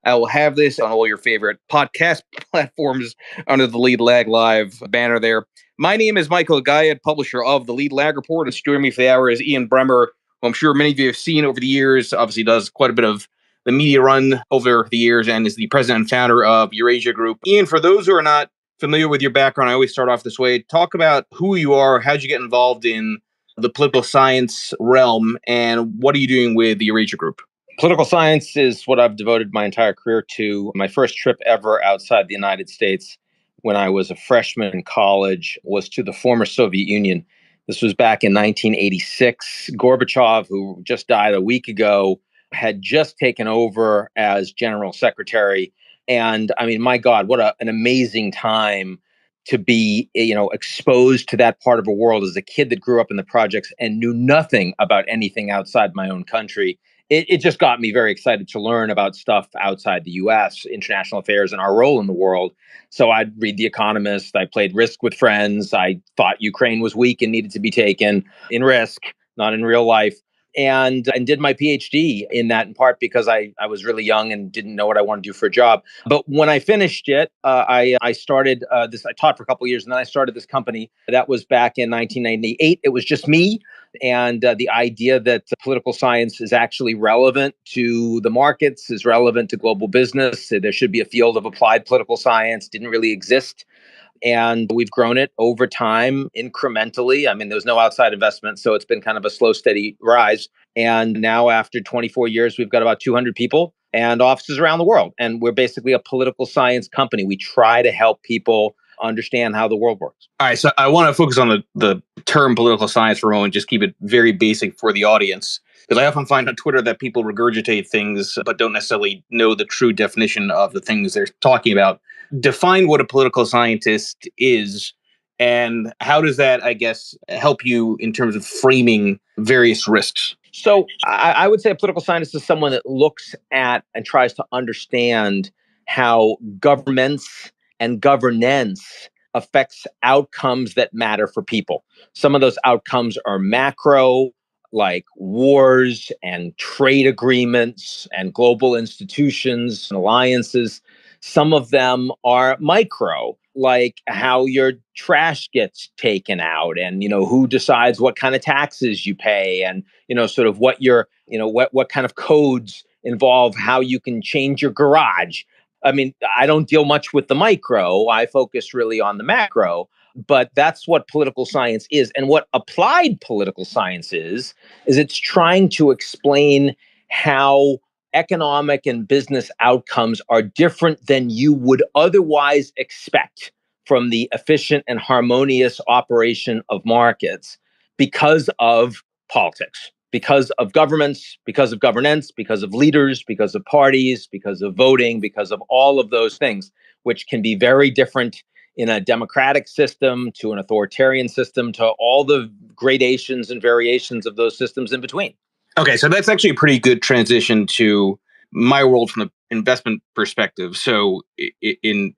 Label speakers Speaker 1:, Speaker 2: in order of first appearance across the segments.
Speaker 1: I will have this on all your favorite podcast platforms under the Lead Lag Live banner there. My name is Michael Guyad, publisher of the Lead Lag Report. And joining me for the hour is Ian Bremmer, who I'm sure many of you have seen over the years. Obviously does quite a bit of the media run over the years and is the president and founder of Eurasia Group. Ian, for those who are not familiar with your background, I always start off this way. Talk about who you are, how'd you get involved in the political science realm, and what are you doing with the Eurasia Group?
Speaker 2: Political science is what I've devoted my entire career to. My first trip ever outside the United States when I was a freshman in college was to the former Soviet Union. This was back in 1986. Gorbachev, who just died a week ago, had just taken over as general secretary. And I mean, my God, what an amazing time to be, exposed to that part of the world as a kid that grew up in the projects and knew nothing about anything outside my own country. It just got me very excited to learn about stuff outside the U.S., international affairs, and our role in the world. So I'd read The Economist. I played Risk with friends. I thought Ukraine was weak and needed to be taken in Risk, not in real life. And did my PhD in that, in part because I was really young and didn't know what I wanted to do for a job. But when I finished it, I started this. I taught for a couple of years, and then I started this company. That was back in 1998. It was just me. And the idea that political science is actually relevant to the markets, is relevant to global business. There should be a field of applied political science, didn't really exist. And we've grown it over time incrementally. I mean, there was no outside investment, so it's been kind of a slow, steady rise. And now after 24 years, we've got about 200 people and offices around the world. And we're basically a political science company. We try to help people understand how the world works.
Speaker 1: All right, so I want to focus on the term political science for a moment, just keep it very basic for the audience. Because I often find on Twitter that people regurgitate things but don't necessarily know the true definition of the things they're talking about. Define what a political scientist is, and how does that, I guess, help you in terms of framing various risks?
Speaker 2: So I would say a political scientist is someone that looks at and tries to understand how governments and governance affects outcomes that matter for people. Some of those outcomes are macro, like wars and trade agreements and global institutions and alliances. Some of them are micro, like how your trash gets taken out and, who decides what kind of taxes you pay and, sort of what your, what kind of codes involve how you can change your garage. I mean, I don't deal much with the micro. I focus really on the macro, but that's what political science is. And what applied political science is it's trying to explain how economic and business outcomes are different than you would otherwise expect from the efficient and harmonious operation of markets because of politics, because of governments, because of governance, because of leaders, because of parties, because of voting, because of all of those things, which can be very different in a democratic system to an authoritarian system to all the gradations and variations of those systems in between.
Speaker 1: Okay, so that's actually a pretty good transition to my world from the investment perspective. So in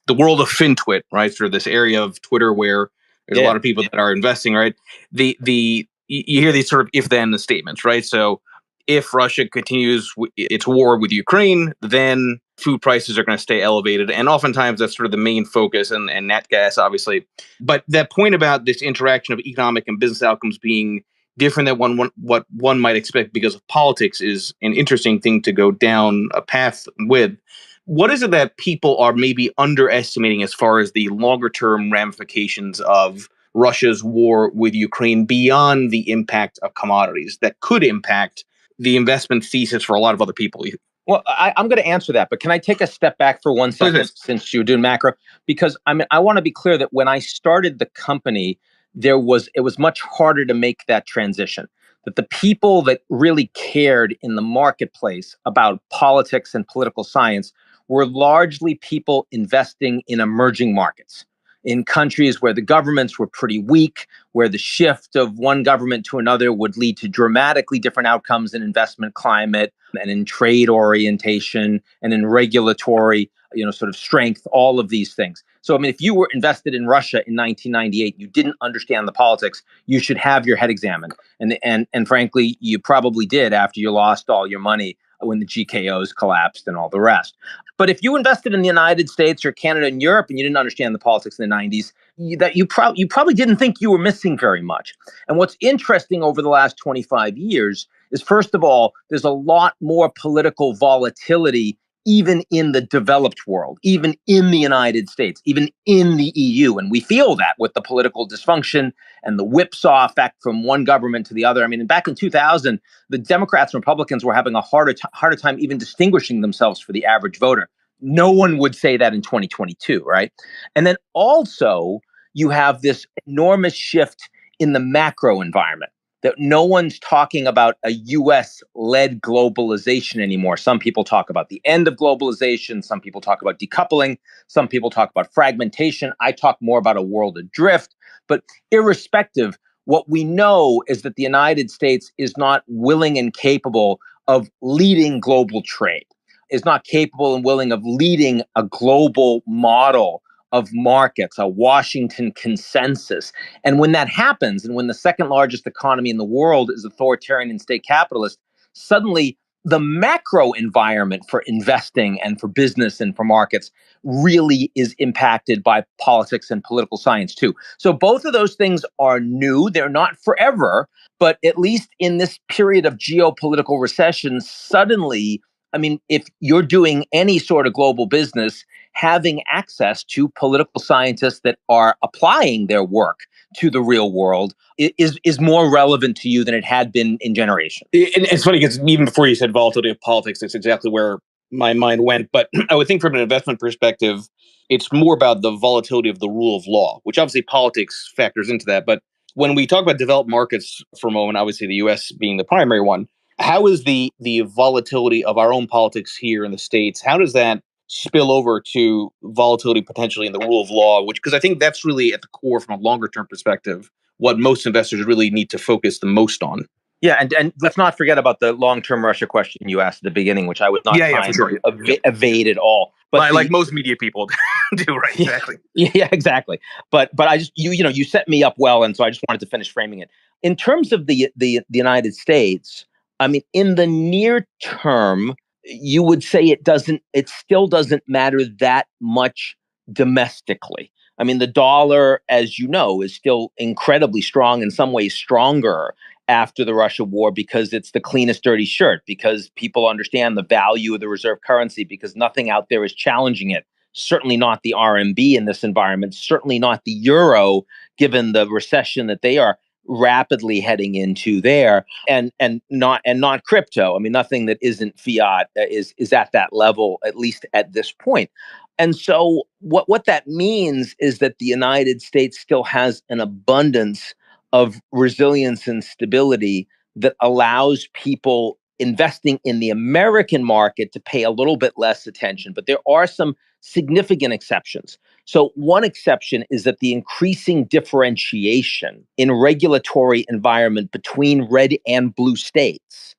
Speaker 1: the world of FinTwit, right, sort of this area of Twitter where there's a lot of people that are investing, right? You hear these sort of if-then statements, right? So if Russia continues its war with Ukraine, then food prices are going to stay elevated. And oftentimes that's sort of the main focus, and nat gas, obviously. But that point about this interaction of economic and business outcomes being different than what one might expect because of politics is an interesting thing to go down a path with. What is it that people are maybe underestimating as far as the longer-term ramifications of Russia's war with Ukraine beyond the impact of commodities that could impact the investment thesis for a lot of other people?
Speaker 2: Well, I'm going to answer that, but can I take a step back for 1 second since you're doing macro? Because I want to be clear that when I started the company, it was much harder to make that transition. That the people that really cared in the marketplace about politics and political science were largely people investing in emerging markets, in countries where the governments were pretty weak, where the shift of one government to another would lead to dramatically different outcomes in investment climate and in trade orientation and in regulatory, sort of strength, all of these things. So, I mean, if you were invested in Russia in 1998, you didn't understand the politics, you should have your head examined. And frankly, you probably did after you lost all your money when the GKOs collapsed and all the rest. But if you invested in the United States or Canada and Europe and you didn't understand the politics in the 90s, you probably didn't think you were missing very much. And what's interesting over the last 25 years is, first of all, there's a lot more political volatility even in the developed world, even in the United States, even in the EU. And we feel that with the political dysfunction and the whipsaw effect from one government to the other. I mean, back in 2000, the Democrats and Republicans were having a harder time even distinguishing themselves for the average voter. No one would say that in 2022, right? And then also, you have this enormous shift in the macro environment, that no one's talking about a US-led globalization anymore. Some people talk about the end of globalization. Some people talk about decoupling. Some people talk about fragmentation. I talk more about a world adrift. But irrespective, what we know is that the United States is not willing and capable of leading global trade, is not capable and willing of leading a global model of markets, a Washington consensus. And when that happens, and when the second largest economy in the world is authoritarian and state capitalist, suddenly the macro environment for investing and for business and for markets really is impacted by politics and political science too. So both of those things are new. They're not forever, but at least in this period of geopolitical recession, suddenly, I mean, if you're doing any sort of global business, having access to political scientists that are applying their work to the real world is more relevant to you than it had been in generations.
Speaker 1: It's funny because even before you said volatility of politics, it's exactly where my mind went. But I would think from an investment perspective, it's more about the volatility of the rule of law, which obviously politics factors into that. But when we talk about developed markets for a moment, obviously the US being the primary one, how is the volatility of our own politics here in the States, how does that spill over to volatility potentially in the rule of law, which, because I think that's really at the core from a longer term perspective, what most investors really need to focus the most on.
Speaker 2: Yeah, and let's not forget about the long-term Russia question you asked at the beginning, which I was not trying to evade at all.
Speaker 1: But like most media people do, right? Exactly.
Speaker 2: Yeah, exactly. But I just you set me up well, and so I just wanted to finish framing it in terms of the United States. I mean, in the near term, you would say it still doesn't matter that much domestically. I mean, the dollar, as you know, is still incredibly strong, in some ways stronger after the Russia war, because it's the cleanest dirty shirt, because people understand the value of the reserve currency, because nothing out there is challenging it. Certainly not the RMB in this environment, certainly not the euro, given the recession that they are rapidly heading into there, and not crypto. I mean, nothing that isn't fiat is at that level, at least at this point. And so what that means is that the United States still has an abundance of resilience and stability that allows people investing in the American market to pay a little bit less attention. But there are some significant exceptions. So one exception is that the increasing differentiation in regulatory environment between red and blue states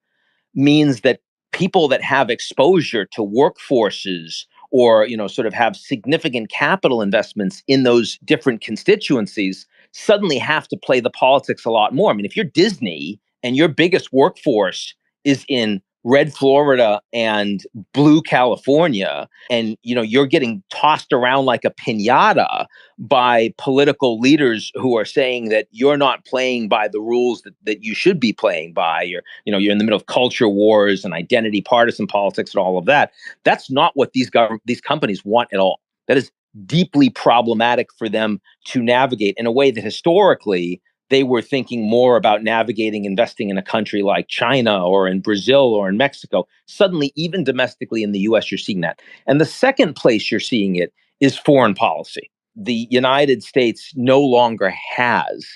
Speaker 2: means that people that have exposure to workforces, or sort of have significant capital investments in those different constituencies, suddenly have to play the politics a lot more. I mean, if you're Disney and your biggest workforce is in red Florida and blue California, and you're getting tossed around like a piñata by political leaders who are saying that you're not playing by the rules that you should be playing by, you're in the middle of culture wars and identity partisan politics and all of that. That's not what these companies want at all. That is deeply problematic for them to navigate in a way that historically they were thinking more about navigating investing in a country like China or in Brazil or in Mexico. Suddenly, even domestically in the US, you're seeing that. And the second place you're seeing it is foreign policy. The United States no longer has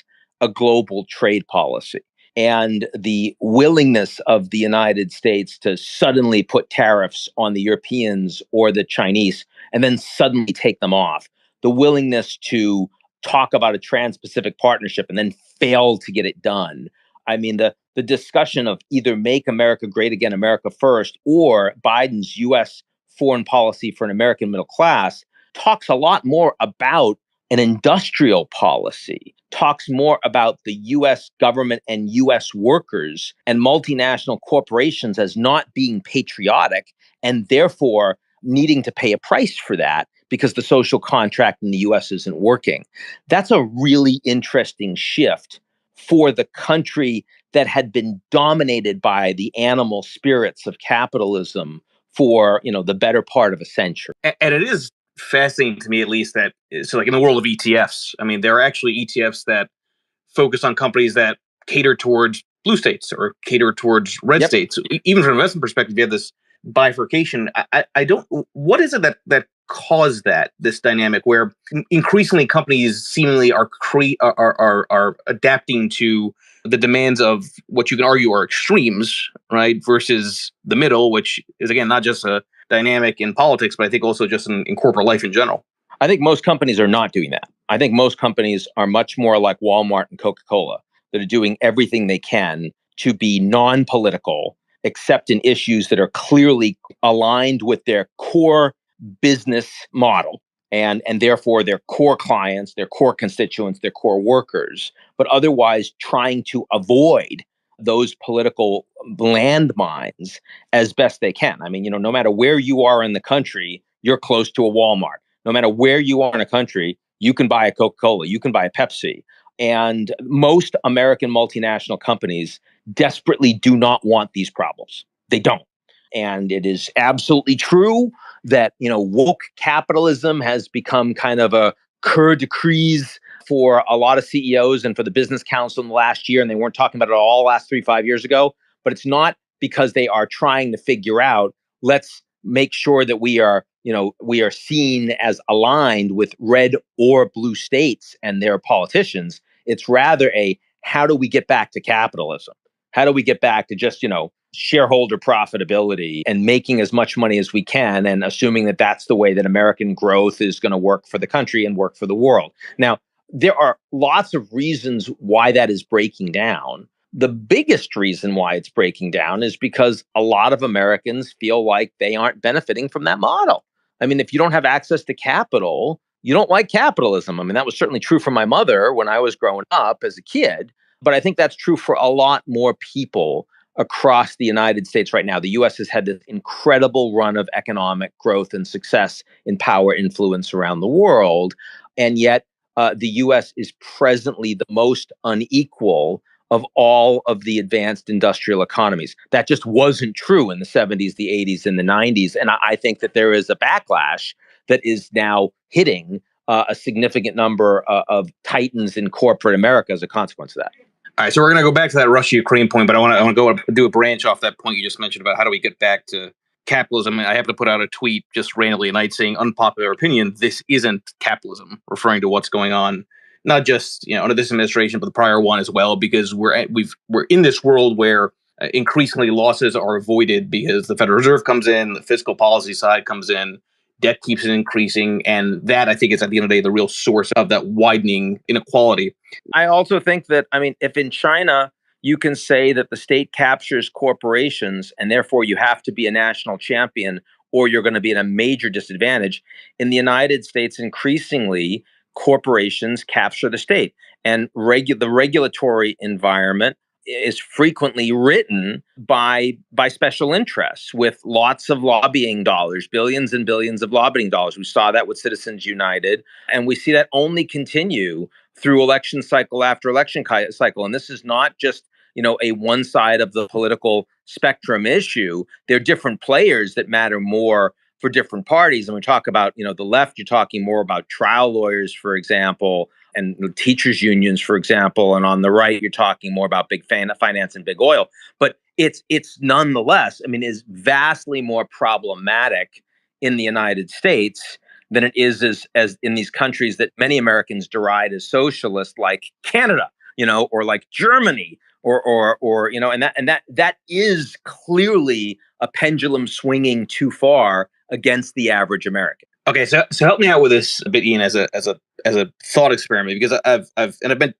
Speaker 2: a global trade policy. And the willingness of the United States to suddenly put tariffs on the Europeans or the Chinese and then suddenly take them off, the willingness to talk about a trans-Pacific partnership and then fail to get it done. I mean, the discussion of either make America great again, America first, or Biden's U.S. foreign policy for an American middle class talks a lot more about and industrial policy talks more about the US government and US workers and multinational corporations as not being patriotic and therefore needing to pay a price for that because the social contract in the US isn't working. That's a really interesting shift for the country that had been dominated by the animal spirits of capitalism for, the better part of a century.
Speaker 1: And it is fascinating to me, at least, that so like in the world of ETFs, I mean, there are actually ETFs that focus on companies that cater towards blue states or cater towards red states. Even from an investment perspective, you have this bifurcation. I don't. What is it that caused this dynamic where increasingly companies seemingly are adapting to the demands of what you can argue are extremes, right, versus the middle, which is again not just a dynamic in politics, but I think also just in corporate life in general.
Speaker 2: I think most companies are not doing that. I think most companies are much more like Walmart and Coca-Cola, that are doing everything they can to be non-political, except in issues that are clearly aligned with their core business model and therefore their core clients, their core constituents, their core workers, but otherwise trying to avoid those political landmines as best they can. I mean, no matter where you are in the country, you're close to a Walmart. No matter where you are in a country, you can buy a Coca-Cola, you can buy a Pepsi. And most American multinational companies desperately do not want these problems. They don't. And it is absolutely true that, woke capitalism has become kind of a coeur de crise for a lot of CEOs and for the Business Council in the last year. And they weren't talking about it all last 3-5 years ago. But it's not because they are trying to figure out, let's make sure that we are seen as aligned with red or blue states and their politicians. It's rather how do we get back to capitalism? How do we get back to just, shareholder profitability and making as much money as we can and assuming that that's the way that American growth is going to work for the country and work for the world. Now, there are lots of reasons why that is breaking down. The biggest reason why it's breaking down is because a lot of Americans feel like they aren't benefiting from that model. I mean, if you don't have access to capital, you don't like capitalism. I mean, that was certainly true for my mother when I was growing up as a kid. But I think that's true for a lot more people across the United States right now. The U.S. has had this incredible run of economic growth and success in power influence around the world. And yet the U.S. is presently the most unequal of all of the advanced industrial economies. That just wasn't true in the 70s, the 80s, and the 90s. And I think that there is a backlash that is now hitting a significant number of titans in corporate America as a consequence of that.
Speaker 1: All right, so we're going to go back to that Russia-Ukraine point, but I want to go do a branch off that point you just mentioned about how do we get back to capitalism. I have to put out a tweet just randomly at night saying, unpopular opinion, this isn't capitalism, referring to what's going on, not just under this administration, but the prior one as well, because we're in this world where increasingly losses are avoided because the Federal Reserve comes in, the fiscal policy side comes in, debt keeps increasing, and that I think is at the end of the day the real source of that widening inequality.
Speaker 2: I also think that, if in China you can say that the state captures corporations and therefore you have to be a national champion or you're going to be at a major disadvantage, in the United States, increasingly corporations capture the state, and the regulatory environment is frequently written by special interests with lots of lobbying dollars, billions and billions of lobbying dollars. We saw that with Citizens United, and we see that only continue through election cycle after election cycle. And this is not just a one side of the political spectrum issue. There are different players that matter more for different parties. And we talk about the left, you're talking more about trial lawyers, for example, and teachers unions, for example, and on the right, you're talking more about big finance and big oil. But it's nonetheless, is vastly more problematic in the United States than it is as in these countries that many Americans deride as socialist, like Canada, or like Germany, or and that is clearly a pendulum swinging too far against the average American.
Speaker 1: Okay, so help me out with this a bit, Ian, as a thought experiment, because I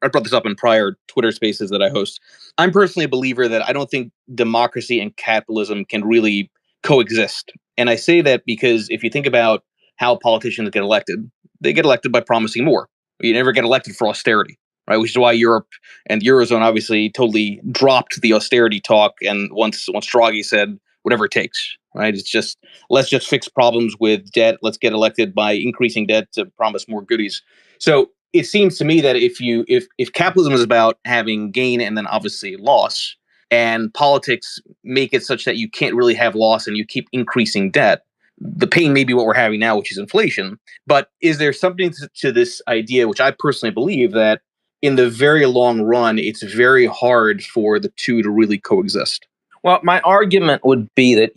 Speaker 1: brought this up in prior Twitter Spaces that I host. I'm personally a believer that I don't think democracy and capitalism can really coexist, and I say that because if you think about how politicians get elected, they get elected by promising more. You never get elected for austerity, right? Which is why Europe and the Eurozone obviously totally dropped the austerity talk. And once Draghi said, whatever it takes, right? It's just, let's just fix problems with debt. Let's get elected by increasing debt to promise more goodies. So it seems to me that if capitalism is about having gain and then obviously loss, and politics make it such that you can't really have loss and you keep increasing debt, the pain may be what we're having now, which is inflation. But is there something to this idea, which I personally believe, that in the very long run, it's very hard for the two to really coexist?
Speaker 2: Well, my argument would be that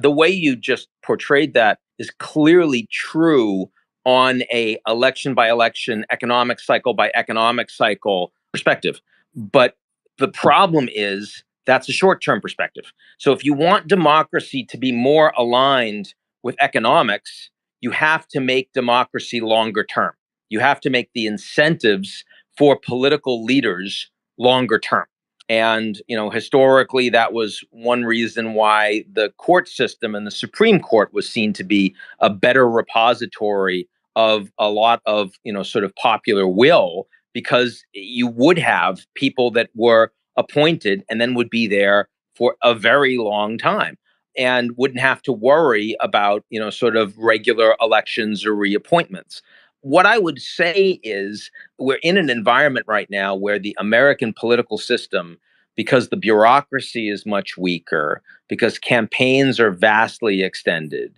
Speaker 2: the way you just portrayed that is clearly true on a election by election, economic cycle by economic cycle perspective. But the problem is that's a short-term perspective. So if you want democracy to be more aligned with economics, you have to make democracy longer term. You have to make the incentives for political leaders longer term. And, historically, that was one reason why the court system and the Supreme Court was seen to be a better repository of a lot of, sort of popular will, because you would have people that were appointed and then would be there for a very long time and wouldn't have to worry about, sort of regular elections or reappointments. What I would say is we're in an environment right now where the American political system, because the bureaucracy is much weaker, because campaigns are vastly extended,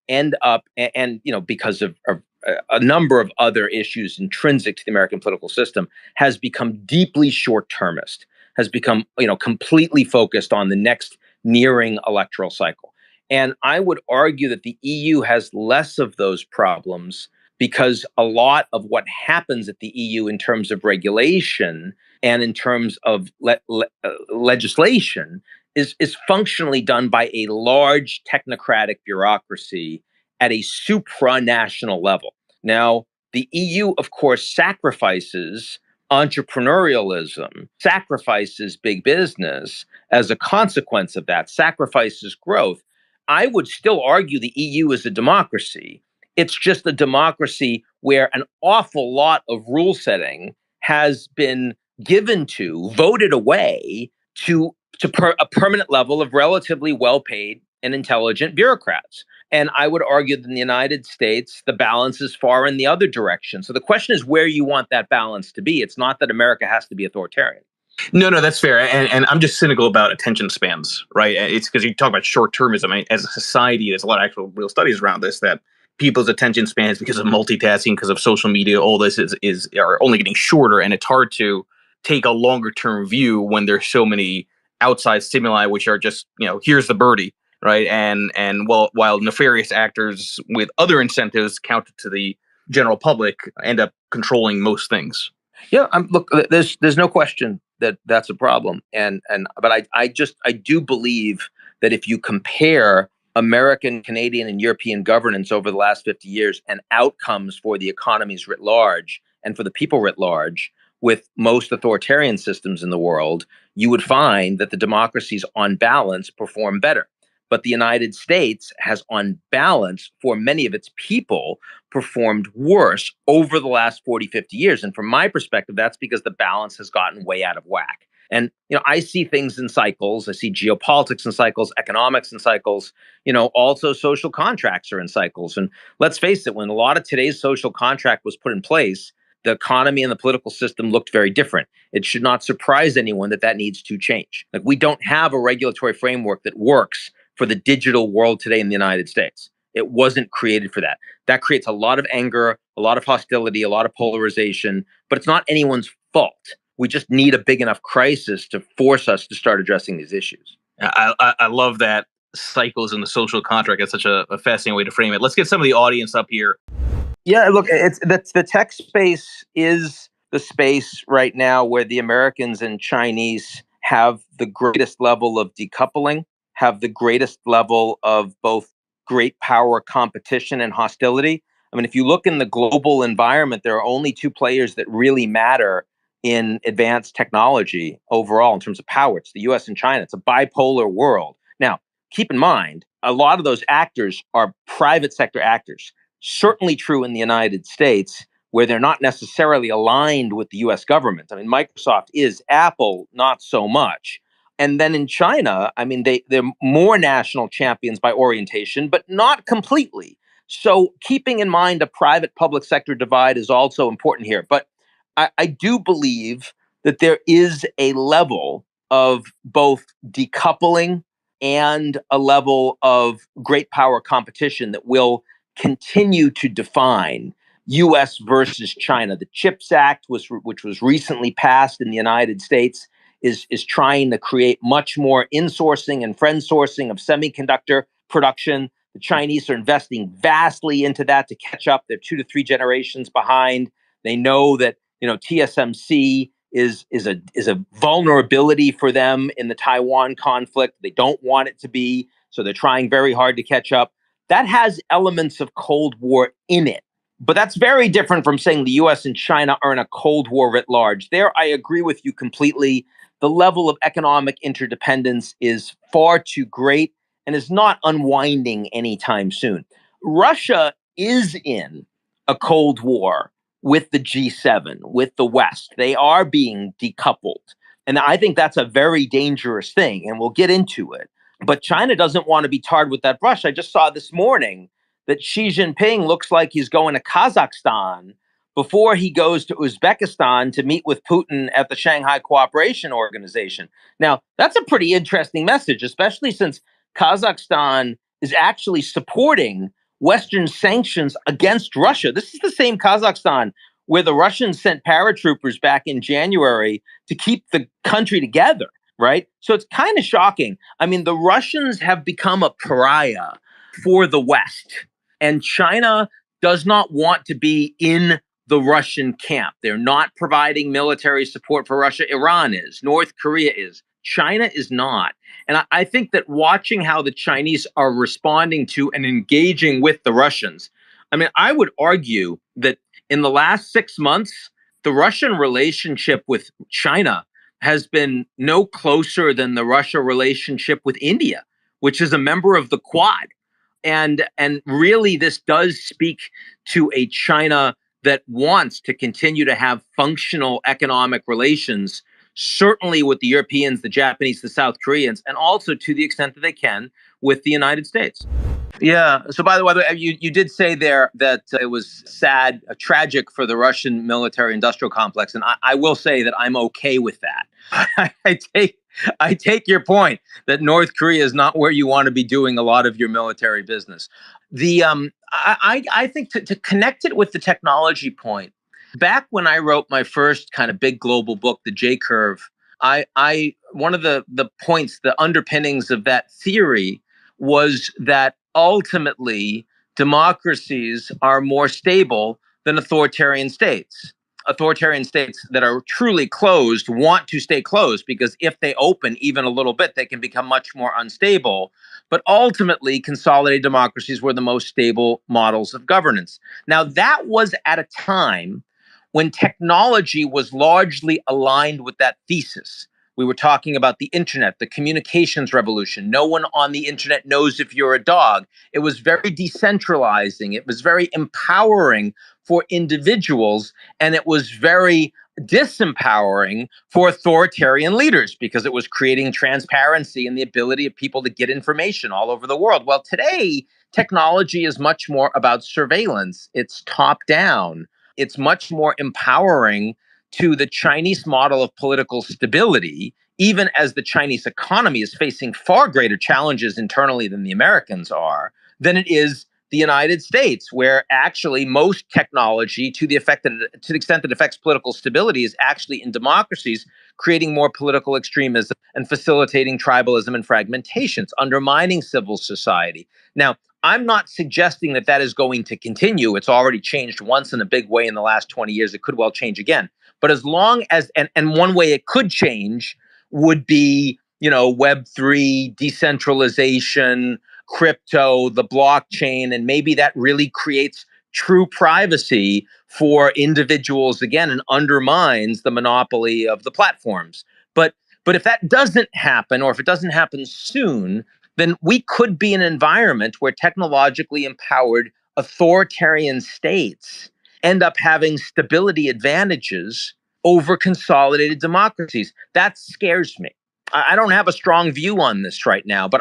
Speaker 2: end up, and because of a number of other issues intrinsic to the American political system, has become deeply short-termist, has become completely focused on the next nearing electoral cycle. And I would argue that the EU has less of those problems, because a lot of what happens at the EU in terms of regulation and in terms of legislation is functionally done by a large technocratic bureaucracy at a supranational level. Now, the EU, of course, sacrifices entrepreneurialism, sacrifices big business as a consequence of that, sacrifices growth. I would still argue the EU is a democracy. It's just a democracy where an awful lot of rule setting has been voted away to a permanent level of relatively well-paid and intelligent bureaucrats. And I would argue that in the United States, the balance is far in the other direction. So the question is where you want that balance to be. It's not that America has to be authoritarian.
Speaker 1: No, that's fair. And I'm just cynical about attention spans, right? It's because you talk about short-termism. I mean, as a society, there's a lot of actual real studies around this, that people's attention spans, because of multitasking, because of social media, all this are only getting shorter. And it's hard to take a longer-term view when there's so many outside stimuli, which are just, here's the birdie, right? And while nefarious actors with other incentives counted to the general public end up controlling most things.
Speaker 2: Yeah, look, there's no question that that's a problem, but I do believe that if you compare American, Canadian, and European governance over the last 50 years and outcomes for the economies writ large and for the people writ large with most authoritarian systems in the world, you would find that the democracies on balance perform better. But the United States has, on balance, for many of its people, performed worse over the last 40, 50 years. And from my perspective, that's because the balance has gotten way out of whack. And, I see things in cycles. I see geopolitics in cycles, economics in cycles, also social contracts are in cycles. And let's face it, when a lot of today's social contract was put in place, the economy and the political system looked very different. It should not surprise anyone that needs to change. Like, we don't have a regulatory framework that works for the digital world today in the United States. It wasn't created for that. That creates a lot of anger, a lot of hostility, a lot of polarization, but it's not anyone's fault. We just need a big enough crisis to force us to start addressing these issues.
Speaker 1: I love that cycles in the social contract. It's such a fascinating way to frame it. Let's get some of the audience up here.
Speaker 2: Yeah, look, the tech space is the space right now where the Americans and Chinese have the greatest level of decoupling, have the greatest level of both great power competition and hostility. I mean, if you look in the global environment, there are only two players that really matter in advanced technology overall in terms of power. It's the US and China. It's a bipolar world. Now, keep in mind, a lot of those actors are private sector actors. Certainly true in the United States, where they're not necessarily aligned with the US government. I mean, Microsoft is, Apple, not so much. And then in China, I mean, they're more national champions by orientation, but not completely. So keeping in mind a private public sector divide is also important here. But I do believe that there is a level of both decoupling and a level of great power competition that will continue to define US versus China. The CHIPS Act, which was recently passed in the United States, is trying to create much more insourcing and friend sourcing of semiconductor production. The Chinese are investing vastly into that to catch up. They're 2 to 3 generations behind. They know that TSMC is a vulnerability for them in the Taiwan conflict. They don't want it to be, so they're trying very hard to catch up. That has elements of Cold War in it. But that's very different from saying the US and China are in a Cold War writ large. There, I agree with you completely. The level of economic interdependence is far too great and is not unwinding anytime soon. Russia is in a Cold War with the G7, with the West. They are being decoupled. And I think that's a very dangerous thing, and we'll get into it. But China doesn't want to be tarred with that brush. I just saw this morning that Xi Jinping looks like he's going to Kazakhstan before he goes to Uzbekistan to meet with Putin at the Shanghai Cooperation Organization. Now, that's a pretty interesting message, especially since Kazakhstan is actually supporting Western sanctions against Russia. This is the same Kazakhstan where the Russians sent paratroopers back in January to keep the country together, right? So it's kind of shocking. I mean, the Russians have become a pariah for the West, and China does not want to be in the Russian camp. They're not providing military support for Russia. Iran is. North Korea is. China is not. And I think that watching how the Chinese are responding to and engaging with the Russians, I mean, I would argue that in the last 6 months, the Russian relationship with China has been no closer than the Russia relationship with India, which is a member of the Quad. And really, this does speak to a China that wants to continue to have functional economic relations, certainly with the Europeans, the Japanese, the South Koreans, and also to the extent that they can with the United States. Yeah. So, by the way, you did say there that it was sad, tragic for the Russian military industrial complex. And I will say that I'm okay with that. I take your point that North Korea is not where you want to be doing a lot of your military business. I think to connect it with the technology point, back when I wrote my first kind of big global book, The J Curve, I one of the points, the underpinnings of that theory was that ultimately democracies are more stable than authoritarian states. Authoritarian states that are truly closed want to stay closed because if they open even a little bit, they can become much more unstable. But ultimately, consolidated democracies were the most stable models of governance. Now, that was at a time when technology was largely aligned with that thesis. We were talking about the internet, the communications revolution. No one on the internet knows if you're a dog. It was very decentralizing. It was very empowering for individuals, and it was very disempowering for authoritarian leaders because it was creating transparency and the ability of people to get information all over the world. Well, today, technology is much more about surveillance. It's top down. It's much more empowering to the Chinese model of political stability, even as the Chinese economy is facing far greater challenges internally than the Americans are, than it is the United States, where actually most technology, to the extent that it affects political stability, is actually in democracies, creating more political extremism and facilitating tribalism and fragmentations, undermining civil society. Now, I'm not suggesting that that is going to continue. It's already changed once in a big way in the last 20 years. It could well change again. But as long as, and one way it could change would be, Web3, decentralization, crypto, the blockchain, and maybe that really creates true privacy for individuals again and undermines the monopoly of the platforms. But if that doesn't happen, or if it doesn't happen soon, then we could be in an environment where technologically empowered authoritarian states end up having stability advantages over consolidated democracies. That scares me. I don't have a strong view on this right now, but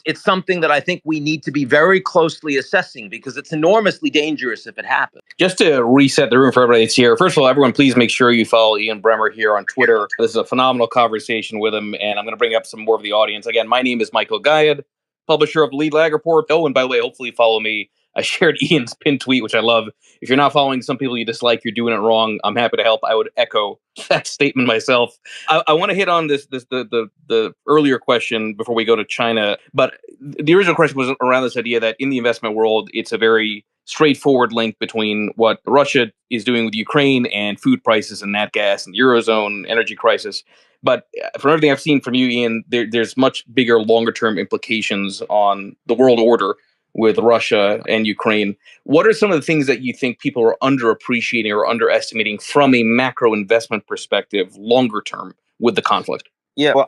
Speaker 2: it's something that I think we need to be very closely assessing because it's enormously dangerous if it happens.
Speaker 1: Just to reset the room for everybody that's here, first of all, everyone, please make sure you follow Ian Bremmer here on Twitter. This is a phenomenal conversation with him, and I'm going to bring up some more of the audience. Again, my name is Michael Guyad, publisher of the Lead Lag Report. Oh, and by the way, hopefully follow me. I shared Ian's pin tweet, which I love. If you're not following some people you dislike, you're doing it wrong. I'm happy to help. I would echo that statement myself. I want to hit on the earlier question before we go to China. But the original question was around this idea that in the investment world, it's a very straightforward link between what Russia is doing with Ukraine and food prices and nat gas and the Eurozone energy crisis. But from everything I've seen from you, Ian, there's much bigger, longer term implications on the world order with Russia and Ukraine. What are some of the things that you think people are underappreciating or underestimating from a macro investment perspective, longer term, with the conflict?
Speaker 2: Yeah, well,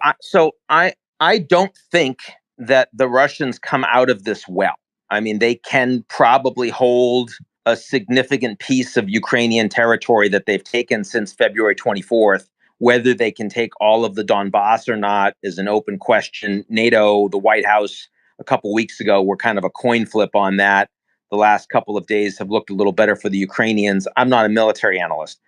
Speaker 2: I don't think that the Russians come out of this well. I mean, they can probably hold a significant piece of Ukrainian territory that they've taken since February 24th. Whether they can take all of the Donbass or not is an open question. NATO, the White House, a couple of weeks ago were kind of a coin flip on that. The last couple of days have looked a little better for the Ukrainians. I'm not a military analyst.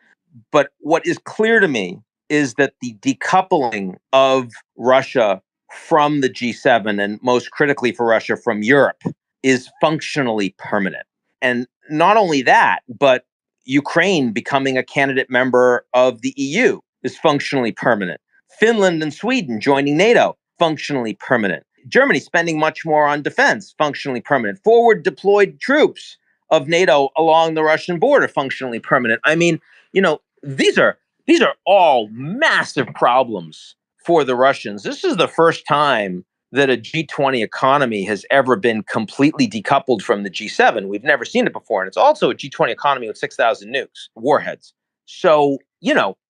Speaker 2: But what is clear to me is that the decoupling of Russia from the G7, and most critically for Russia from Europe, is functionally permanent. And not only that, but Ukraine becoming a candidate member of the EU is functionally permanent. Finland and Sweden joining NATO, functionally permanent. Germany spending much more on defense, functionally permanent. Forward deployed troops of NATO along the Russian border, functionally permanent. I mean, these are all massive problems for the Russians. This is the first time that a G20 economy has ever been completely decoupled from the G7. We've never seen it before. And it's also a G20 economy with 6,000 nukes, warheads. So,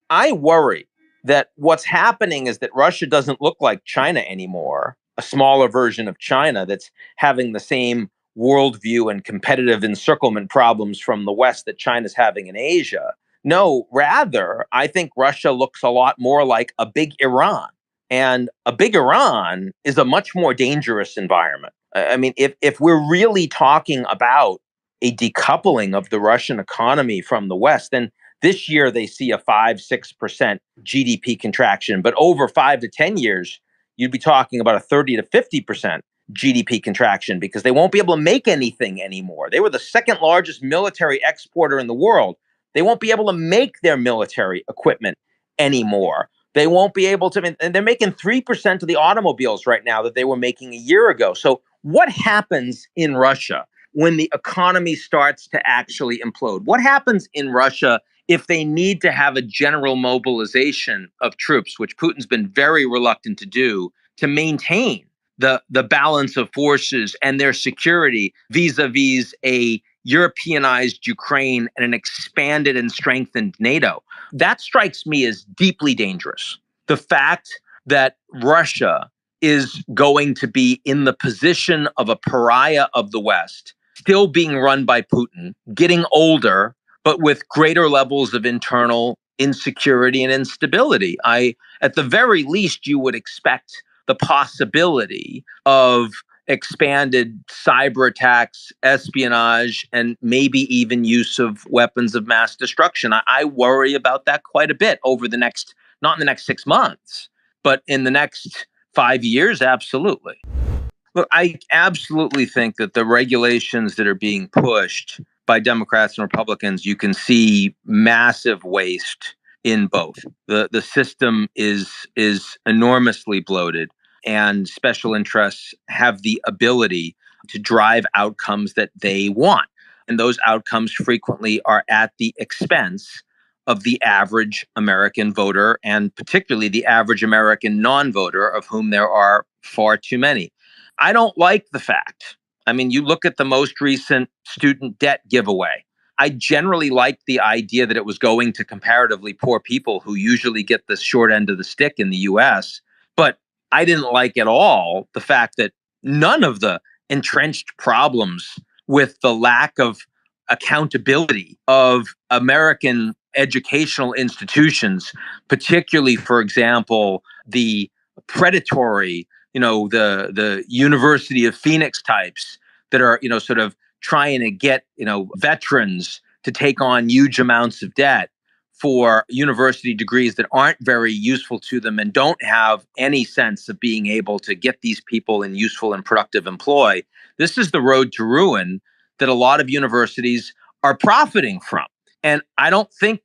Speaker 2: I worry that what's happening is that Russia doesn't look like China anymore, a smaller version of China that's having the same worldview and competitive encirclement problems from the West that China's having in Asia. No, rather, I think Russia looks a lot more like a big Iran. And a big Iran is a much more dangerous environment. I mean, if we're really talking about a decoupling of the Russian economy from the West, then this year they see a 5-6% GDP contraction. But over 5 to 10 years, you'd be talking about a 30 to 50% GDP contraction because they won't be able to make anything anymore. They were the second largest military exporter in the world. They won't be able to make their military equipment anymore. They won't be able to, and they're making 3% of the automobiles right now that they were making a year ago. So what happens in Russia when the economy starts to actually implode? What happens in Russia if they need to have a general mobilization of troops, which Putin's been very reluctant to do, to maintain the balance of forces and their security vis-a-vis a Europeanized Ukraine and an expanded and strengthened NATO? That strikes me as deeply dangerous. The fact that Russia is going to be in the position of a pariah of the West, still being run by Putin, getting older, but with greater levels of internal insecurity and instability. At the very least, you would expect the possibility of expanded cyber attacks, espionage, and maybe even use of weapons of mass destruction. I worry about that quite a bit over the next, not in the next 6 months, but in the next 5 years, absolutely. Look, I absolutely think that the regulations that are being pushed by Democrats and Republicans, you can see massive waste in both. The system is enormously bloated, and special interests have the ability to drive outcomes that they want. And those outcomes frequently are at the expense of the average American voter, and particularly the average American non-voter, of whom there are far too many. I don't like the fact. I mean, you look at the most recent student debt giveaway. I generally liked the idea that it was going to comparatively poor people who usually get the short end of the stick in the US. But I didn't like at all the fact that none of the entrenched problems with the lack of accountability of American educational institutions, particularly, for example, the predatory, the University of Phoenix types that are, sort of trying to get, veterans to take on huge amounts of debt for university degrees that aren't very useful to them and don't have any sense of being able to get these people in useful and productive employ. This is the road to ruin that a lot of universities are profiting from. And I don't think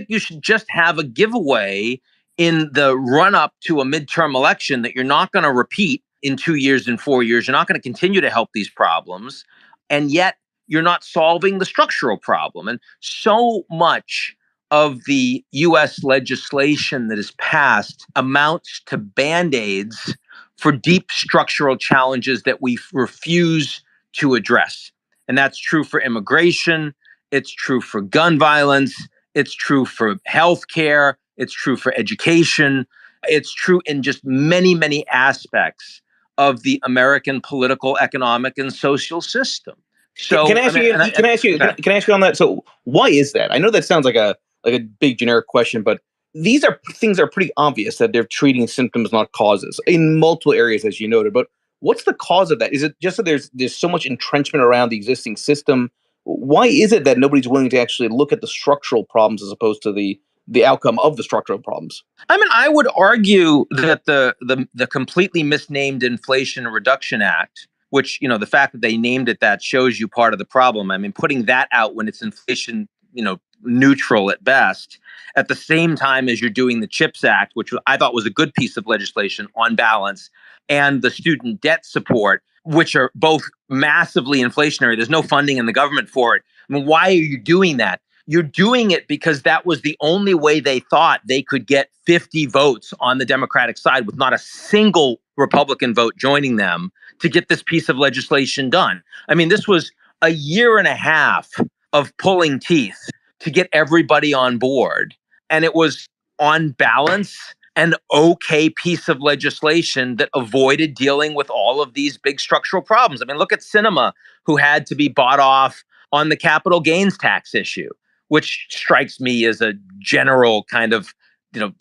Speaker 2: you should just have a giveaway in the run up to a midterm election that you're not going to repeat in 2 years and 4 years. You're not going to continue to help these problems. And yet you're not solving the structural problem. And so much of the US legislation that is passed amounts to band-aids for deep structural challenges that we refuse to address. And that's true for immigration. It's true for gun violence. It's true for healthcare. It's true for education. It's true in just many, many aspects of the American political, economic, and social system. So,
Speaker 3: can I ask you? Can I ask you? Can I ask you on that? So, why is that? I know that sounds like a big generic question, but these are things that are pretty obvious that they're treating symptoms, not causes, in multiple areas, as you noted. But what's the cause of that? Is it just that there's so much entrenchment around the existing system? Why is it that nobody's willing to actually look at the structural problems as opposed to the outcome of the structural problems?
Speaker 2: I mean, I would argue that the completely misnamed Inflation Reduction Act, which, the fact that they named it that shows you part of the problem. I mean, putting that out when it's inflation, neutral at best, at the same time as you're doing the CHIPS Act, which I thought was a good piece of legislation on balance, and the student debt support, which are both massively inflationary. There's no funding in the government for it. I mean, why are you doing that? You're doing it because that was the only way they thought they could get 50 votes on the Democratic side with not a single Republican vote joining them to get this piece of legislation done. I mean, this was a year and a half of pulling teeth to get everybody on board. And it was on balance an okay piece of legislation that avoided dealing with all of these big structural problems. I mean, look at cinema, who had to be bought off on the capital gains tax issue, which strikes me as a general kind of,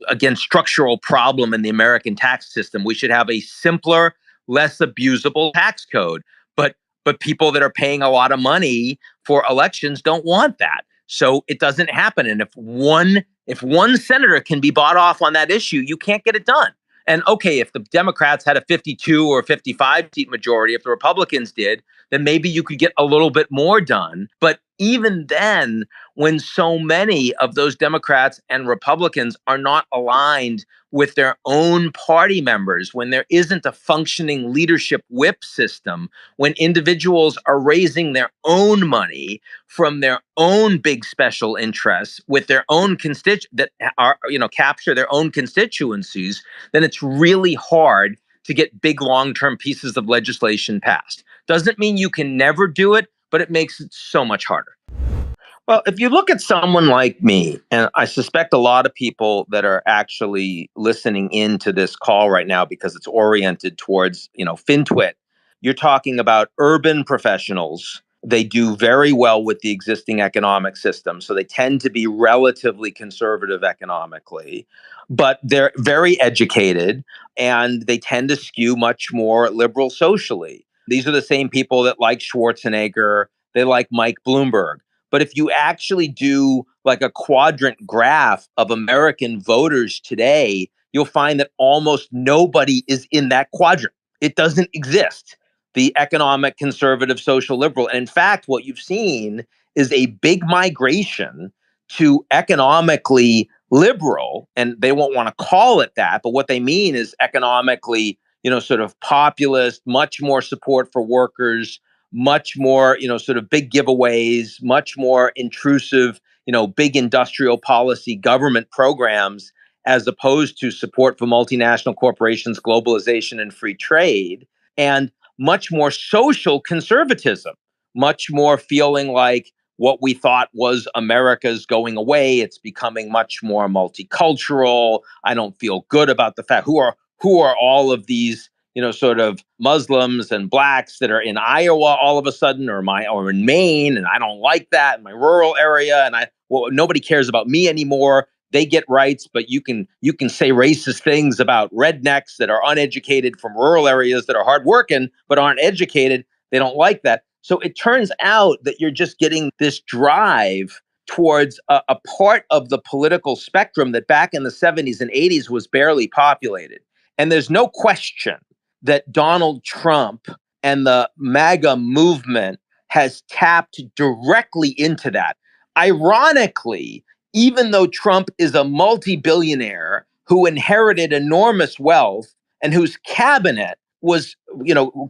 Speaker 2: again, structural problem in the American tax system. We should have a simpler, less abusable tax code. But people that are paying a lot of money for elections don't want that. So it doesn't happen. And if one senator can be bought off on that issue, you can't get it done. And okay, if the Democrats had a 52 or 55 seat majority, if the Republicans did, then maybe you could get a little bit more done. But even then, when so many of those Democrats and Republicans are not aligned with their own party members, when there isn't a functioning leadership whip system, when individuals are raising their own money from their own big special interests with their own that are, capture their own constituencies, then it's really hard to get big long-term pieces of legislation passed. Doesn't mean you can never do it, but it makes it so much harder. Well, if you look at someone like me, and I suspect a lot of people that are actually listening into this call right now because it's oriented towards, FinTwit, you're talking about urban professionals. They do very well with the existing economic system, so they tend to be relatively conservative economically, but they're very educated and they tend to skew much more liberal socially. These are the same people that like Schwarzenegger, they like Mike Bloomberg. But if you actually do like a quadrant graph of American voters today, you'll find that almost nobody is in that quadrant. It doesn't exist. The economic, conservative, social, liberal. And in fact, what you've seen is a big migration to economically liberal. And they won't want to call it that, but what they mean is economically, sort of populist, much more support for workers, much more, sort of big giveaways, much more intrusive, big industrial policy government programs, as opposed to support for multinational corporations, globalization, and free trade, and much more social conservatism, much more feeling like what we thought was America's going away. It's becoming much more multicultural. I don't feel good about the fact who are all of these, sort of Muslims and blacks that are in Iowa all of a sudden, or in Maine, and I don't like that in my rural area, and nobody cares about me anymore. They get rights, but you can say racist things about rednecks that are uneducated from rural areas that are hardworking but aren't educated. They don't like that. So it turns out that you're just getting this drive towards a part of the political spectrum that back in the 70s and 80s was barely populated. And there's no question that Donald Trump and the MAGA movement has tapped directly into that. Ironically, even though Trump is a multi-billionaire who inherited enormous wealth and whose cabinet was,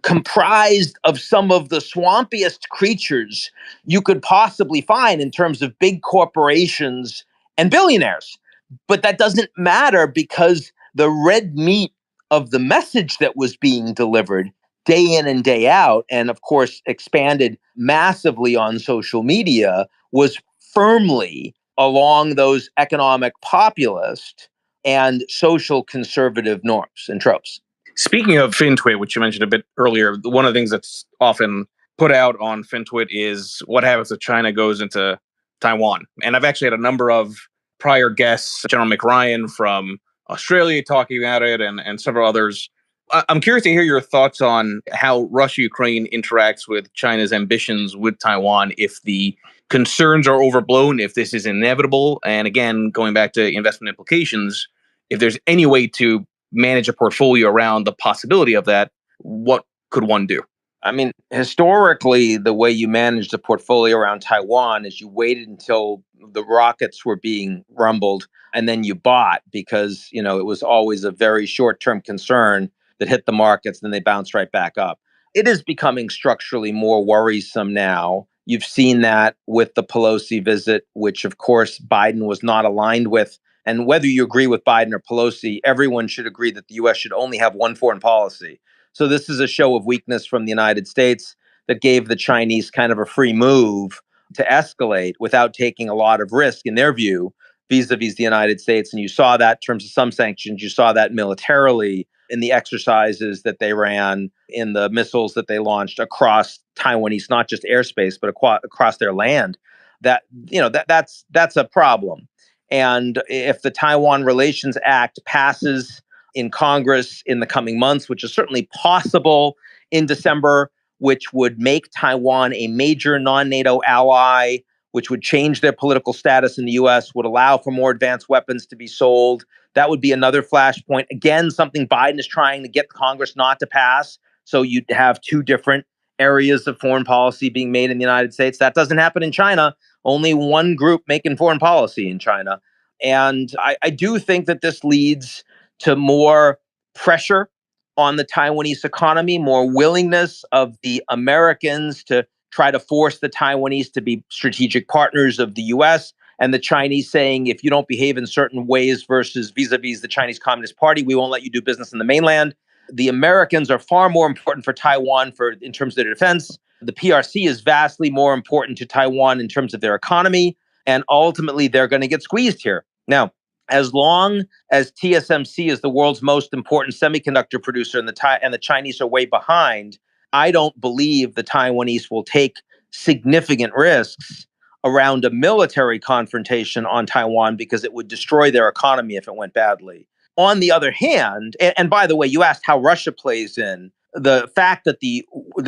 Speaker 2: comprised of some of the swampiest creatures you could possibly find in terms of big corporations and billionaires. But that doesn't matter because the red meat of the message that was being delivered day in and day out, and of course expanded massively on social media, was firmly along those economic populist and social conservative norms and tropes.
Speaker 1: Speaking of FinTwit, which you mentioned a bit earlier, one of the things that's often put out on FinTwit is what happens if China goes into Taiwan. And I've actually had a number of prior guests, General McRyan from Australia talking about it, and several others. I'm curious to hear your thoughts on how Russia-Ukraine interacts with China's ambitions with Taiwan, if the concerns are overblown, if this is inevitable. And again, going back to investment implications, if there's any way to manage a portfolio around the possibility of that, what could one do?
Speaker 2: I mean, historically, the way you managed a portfolio around Taiwan is you waited until the rockets were being rumbled and then you bought because, it was always a very short-term concern that hit the markets, then they bounce right back up. It is becoming structurally more worrisome now. You've seen that with the Pelosi visit, which of course Biden was not aligned with. And whether you agree with Biden or Pelosi, everyone should agree that the U.S. should only have one foreign policy. So this is a show of weakness from the United States that gave the Chinese kind of a free move to escalate without taking a lot of risk, in their view, vis-a-vis the United States. And you saw that in terms of some sanctions. You saw that militarily in the exercises that they ran, in the missiles that they launched across Taiwanese, not just airspace, but across their land. That's a problem. And if the Taiwan Relations Act passes in Congress in the coming months, which is certainly possible in December, which would make Taiwan a major non-NATO ally, which would change their political status in the U.S., would allow for more advanced weapons to be sold. That would be another flashpoint. Again, something Biden is trying to get Congress not to pass. So you'd have two different areas of foreign policy being made in the United States. That doesn't happen in China. Only one group making foreign policy in China. And I do think that this leads to more pressure on the Taiwanese economy, more willingness of the Americans to try to force the Taiwanese to be strategic partners of the U.S., and the Chinese saying, if you don't behave in certain ways versus vis-a-vis the Chinese Communist Party, we won't let you do business in the mainland. The Americans are far more important for Taiwan in terms of their defense. The PRC is vastly more important to Taiwan in terms of their economy. And ultimately, they're going to get squeezed here. Now, as long as TSMC is the world's most important semiconductor producer and the Chinese are way behind, I don't believe the Taiwanese will take significant risks around a military confrontation on Taiwan because it would destroy their economy if it went badly. On the other hand, and by the way, you asked how Russia plays in. The fact that the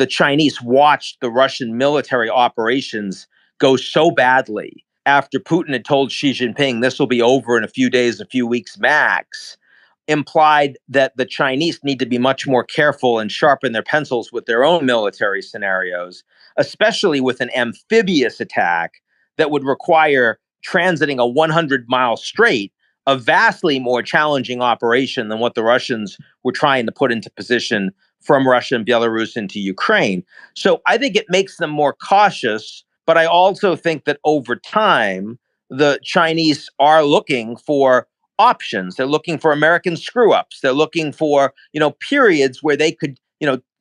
Speaker 2: Chinese watched the Russian military operations go so badly after Putin had told Xi Jinping this will be over in a few days, a few weeks max, implied that the Chinese need to be much more careful and sharpen their pencils with their own military scenarios, especially with an amphibious attack that would require transiting a 100-mile strait, a vastly more challenging operation than what the Russians were trying to put into position from Russia and Belarus into Ukraine. So I think it makes them more cautious, but I also think that over time, the Chinese are looking for options. They're looking for American screw-ups. They're looking for, periods where they could,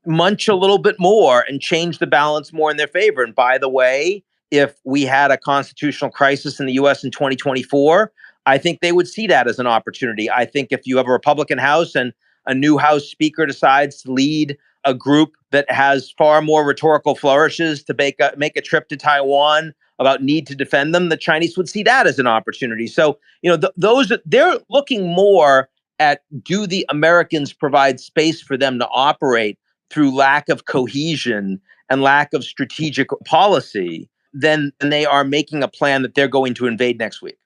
Speaker 2: munch a little bit more and change the balance more in their favor. And by the way, if we had a constitutional crisis in the U.S. in 2024, I think they would see that as an opportunity. I think if you have a Republican House and a new House Speaker decides to lead a group that has far more rhetorical flourishes to make a trip to Taiwan about need to defend them, the Chinese would see that as an opportunity. So, they're looking more at, do the Americans provide space for them to operate through lack of cohesion and lack of strategic policy, then they are making a plan that they're going to invade next week.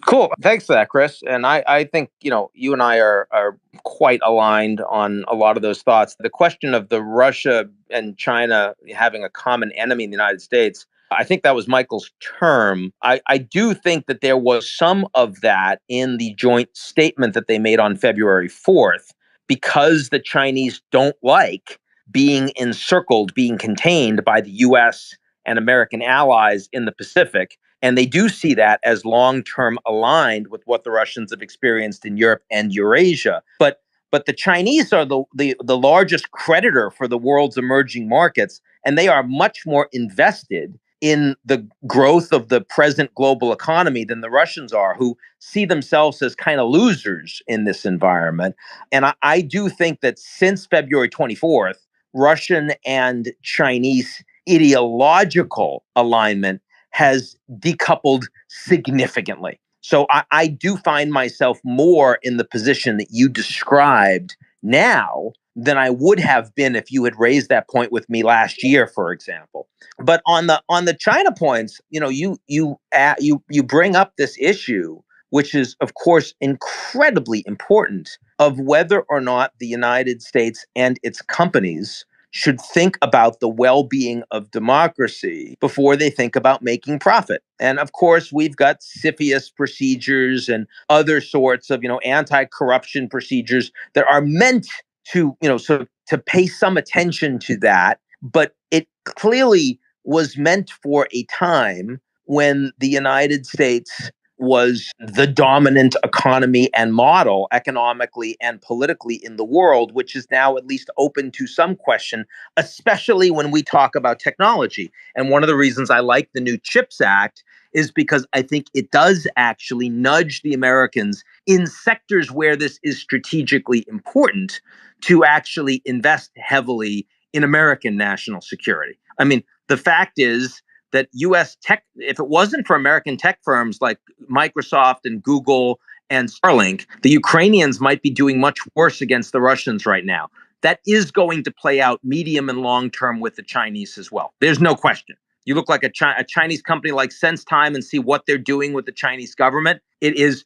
Speaker 2: Cool. Thanks for that, Chris. And I think, you and I are quite aligned on a lot of those thoughts. The question of the Russia and China having a common enemy in the United States, I think that was Michael's term. I do think that there was some of that in the joint statement that they made on February 4th, because the Chinese don't like being encircled, being contained by the U.S. and American allies in the Pacific. And they do see that as long-term aligned with what the Russians have experienced in Europe and Eurasia. But the Chinese are the largest creditor for the world's emerging markets, and they are much more invested in the growth of the present global economy than the Russians are, who see themselves as kind of losers in this environment. And I do think that since February 24th, Russian and Chinese ideological alignment has decoupled significantly. So I do find myself more in the position that you described now than I would have been if you had raised that point with me last year, for example. But on the China points, you bring up this issue, which is, of course, incredibly important, of whether or not the United States and its companies should think about the well-being of democracy before they think about making profit. And of course, we've got CFIUS procedures and other sorts of, anti-corruption procedures that are meant to, sort of to pay some attention to that. But it clearly was meant for a time when the United States was the dominant economy and model economically and politically in the world, which is now at least open to some question, especially when we talk about technology. And one of the reasons I like the new CHIPS Act is because I think it does actually nudge the Americans in sectors where this is strategically important to actually invest heavily in American national security. I mean, the fact is that U.S. tech, if it wasn't for American tech firms like Microsoft and Google and Starlink, the Ukrainians might be doing much worse against the Russians right now. That is going to play out medium and long term with the Chinese as well. There's no question. You look like a Chinese company like SenseTime and see what they're doing with the Chinese government. It is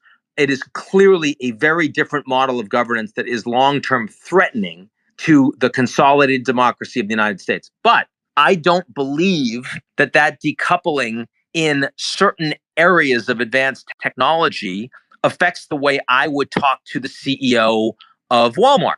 Speaker 2: clearly a very different model of governance that is long term threatening to the consolidated democracy of the United States. But I don't believe that decoupling in certain areas of advanced technology affects the way I would talk to the CEO of Walmart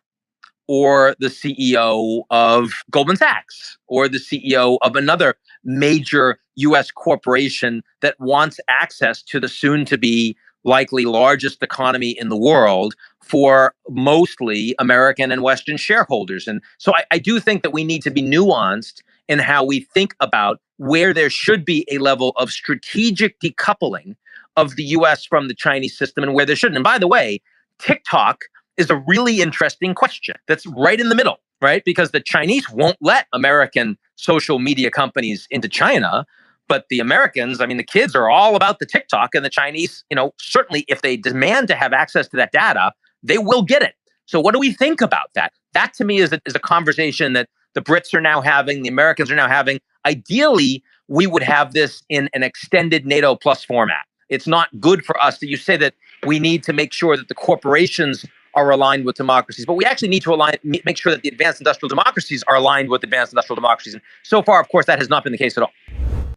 Speaker 2: or the CEO of Goldman Sachs or the CEO of another major U.S. corporation that wants access to the soon-to-be likely largest economy in the world for mostly American and Western shareholders. And so I do think that we need to be nuanced in how we think about where there should be a level of strategic decoupling of the US from the Chinese system and where there shouldn't. And by the way, TikTok is a really interesting question that's right in the middle, right? Because the Chinese won't let American social media companies into China. But the Americans, I mean, the kids are all about the TikTok, and the Chinese, certainly if they demand to have access to that data, they will get it. So what do we think about that? That to me is a conversation that the Brits are now having, the Americans are now having. Ideally, we would have this in an extended NATO plus format. It's not good for us that you say that we need to make sure that the corporations are aligned with democracies, but we actually need to make sure that the advanced industrial democracies are aligned with advanced industrial democracies. And so far, of course, that has not been the case at all.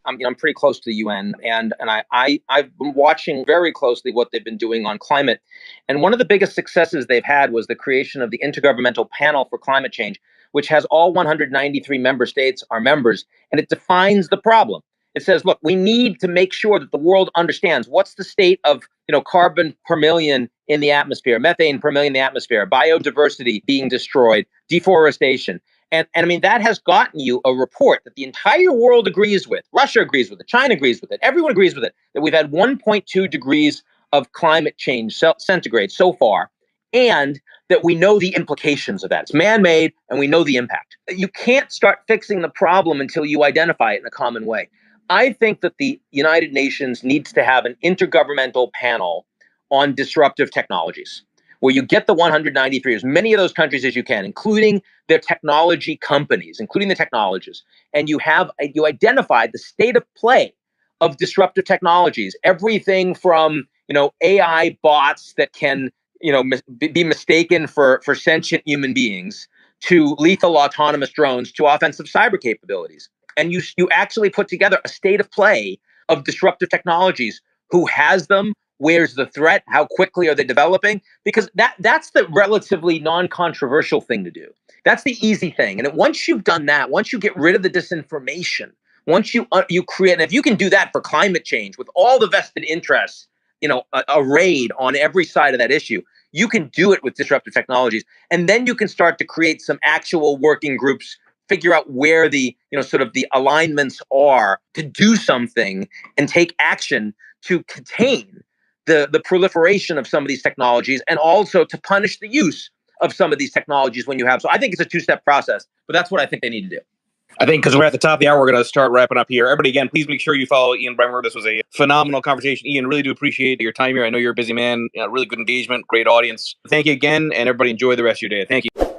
Speaker 2: I'm pretty close to the UN, and I've been watching very closely what they've been doing on climate. And one of the biggest successes they've had was the creation of the Intergovernmental Panel for Climate Change, which has all 193 member states are members, and it defines the problem. It says, look, we need to make sure that the world understands what's the state of carbon per million in the atmosphere, methane per million in the atmosphere, biodiversity being destroyed, deforestation. And I mean, that has gotten you a report that the entire world agrees with. Russia agrees with it. China agrees with it. Everyone agrees with it, that we've had 1.2 degrees of climate change centigrade so far.
Speaker 4: and that we know the implications of that. It's man-made, and we know the impact. You can't start fixing the problem until you identify it in a common way. I think that the United Nations needs to have an intergovernmental panel on disruptive technologies, where you get the 193, as many of those countries as you can, including their technology companies, including the technologists, and you identify the state of play of disruptive technologies, everything from AI bots that can be mistaken for sentient human beings, to lethal autonomous drones, to offensive cyber capabilities. And you actually put together a state of play of disruptive technologies. Who has them? Where's the threat? How quickly are they developing? Because that's the relatively non-controversial thing to do. That's the easy thing. And once you've done that, once you get rid of the disinformation, once you create, and if you can do that for climate change with all the vested interests, arrayed on every side of that issue, you can do it with disruptive technologies. And then you can start to create some actual working groups, figure out where the, sort of the alignments are to do something and take action to contain the proliferation of some of these technologies, and also to punish the use of some of these technologies when you have. So I think it's a two-step process, but that's what I think they need to do.
Speaker 3: I think because we're at the top of the hour, we're going to start wrapping up here. Everybody, again, please make sure you follow Ian Bremmer. This was a phenomenal conversation. Ian, really do appreciate your time here. I know you're a busy man. Really good engagement, great audience. Thank you again, and everybody enjoy the rest of your day. Thank you.